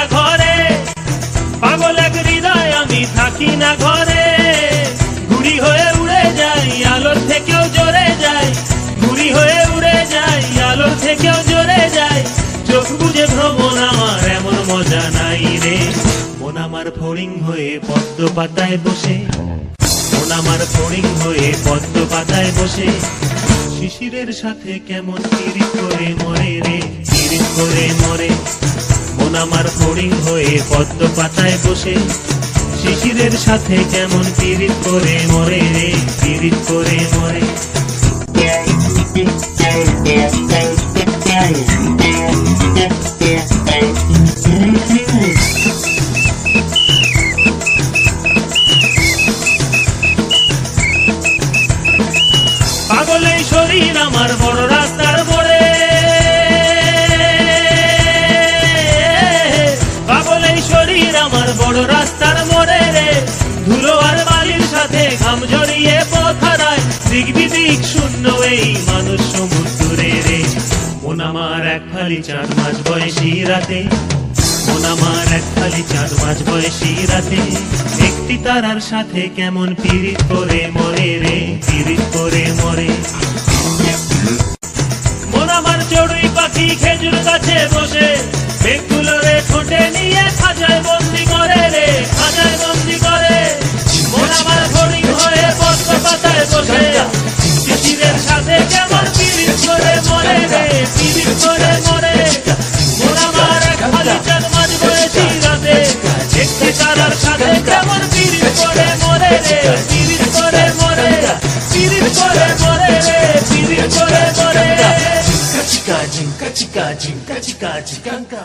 না ঘরে, পাগল এক হৃদয় আমি থাকি না ঘরে। ঘুড়ি হয়ে উড়ে যাই আলোর থেকেও জোরে যাই, ঘুড়ি হয়ে উড়ে যাই আলোর থেকেও জোরে যাই। চোখ বুঝে ভ্রমণ আমার এমন মজা নাই রে। মন আমার ফড়িং হয়ে পদ্ম পাতায় বসে, মন আমার ফড়িং হয়ে পদ্ম পাতায় বসে। শিশিরের সাথে কেমন পিরিত করে মরে রে, পিরিত করে মরে। মন আমার ফড়িং হয়ে পদ্ম পাতায় বসে, শিশিরের সাথে কেমন পিরিত করে মরে রে, পিরিত করে মরে। পাগল এই শরীর আমার বড় রাস্তার মোড়ে, পাগল এই শরীর আমার বড় রাস্তার মোড়ে রে। ধুলো আর বালির সাথে ঘাম জড়িয়ে পথ হারায়, দিক বিদিক শূন্য এই মানুষ সমুদ্রে রে। মন আমার এক ফালি চাঁদ মাঝ বয়সী রাতে, মন আমার এক ফালি চাঁদ মাঝ বয়সী রাতে। একটি তারার সাথে কেমন পিরিত করে মরে রে, পিরিত করে মরে। মন আমার চড়ুই পাখি খেজুর গাছে বসে, মেঘগুলোরে ঠোঁটে নিয়ে খাঁচায় বন্দি করে রে, খাঁচায় বন্দি করে। মন আমার ফড়িং হয়ে পদ্ম পাতায় বসে, শিশিরের সাথে কেমন পিরিত করে মরে রে, পিরিত করে মরে। মন আমার এক ফালি চাঁদ মাঝ বয়সী রাতে, একটি তারার সাথে কেমন পিরিত করে মরে রে, পিরিত করে মরে, পিরিত করে মরে রে, পিরিত করে মরে। Kaçika, cinka, cika, cinka, cika, cikanka.